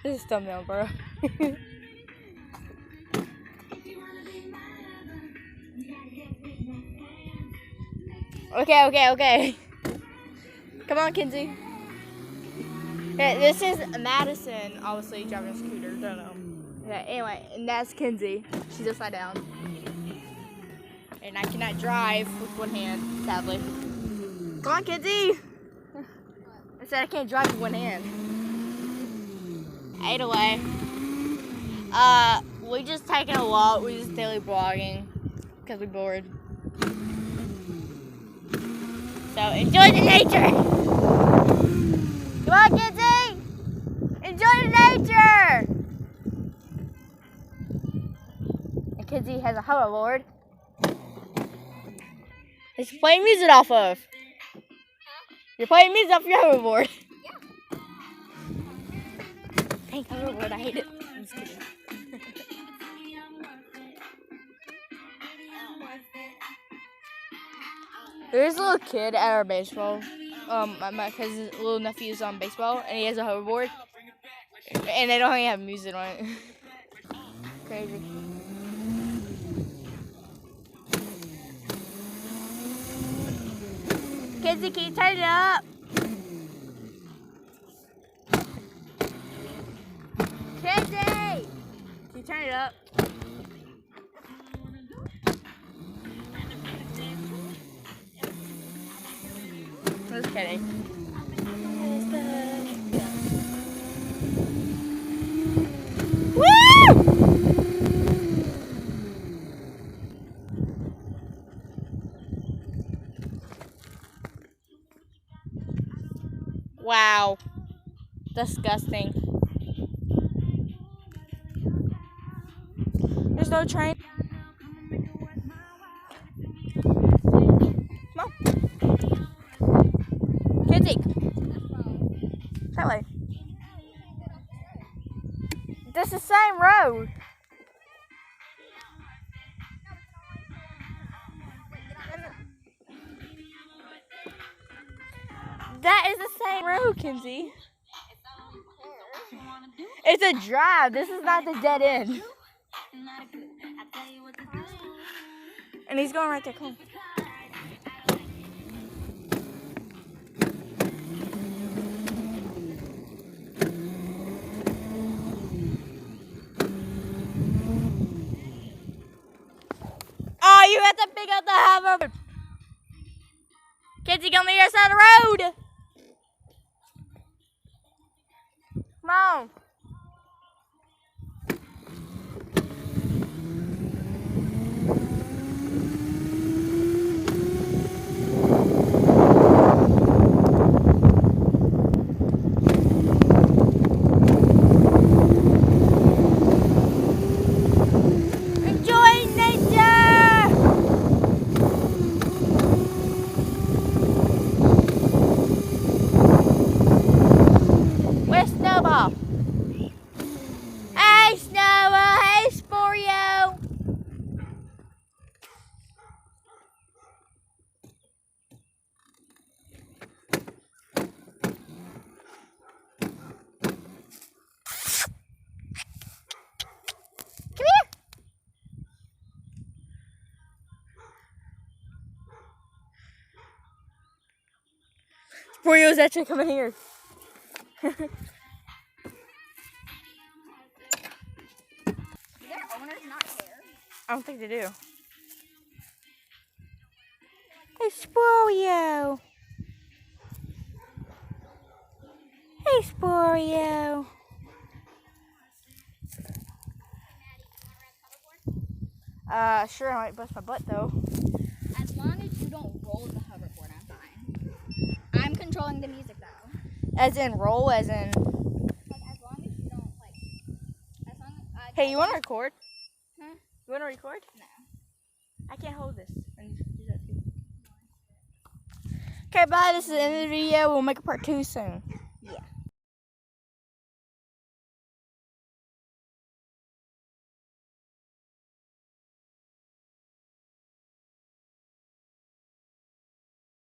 This is thumbnail, bro. Okay. Come on, Kenzie. Yeah, this is Madison, obviously driving a scooter. Don't know. Yeah, anyway, and that's Kenzie. She's upside down. And I cannot drive with one hand, sadly. Come on, Kenzie! I said I can't drive with one hand. Either way, we just taking a walk. We just daily vlogging because we're bored. So enjoy the nature. Come on, Kenzie! Enjoy the nature. And Kenzie has a hoverboard. It's playing music off of. You're playing music off your hoverboard. Yeah. Dang hoverboard, I hate it. I'm just kidding. There's a little kid at our baseball. My cousin's little nephew's on baseball, and he has a hoverboard. And they don't even have music on it. Crazy. Kenzie, can you turn it up? Kenzie! Can you turn it up? Just kidding. Woo! Wow. Disgusting. There's no train. Come on. Kenzie. That way. That's the same road. That is the same road, Kenzie. It's a drive. This is not the dead end. And he's going right there. Come on. Oh, you have to pick up the hoverboard. Kenzie, come to the other side of the road. Come on. Hey, Snowball. Hey, Sporio. Come here. Sporio's actually coming here. I don't think they do. Hey, Sporio. Hey, Sporio. Sure, I might bust my butt though. As long as you don't roll the hoverboard, I'm fine. I'm controlling the music though. As in roll, as in. Like, as long as you don't, like, as long as, Hey, you want to record? Huh? You want to record? No. I can't hold this. And do that too. Okay, bye. This is the end of the video. We'll make a part 2 soon.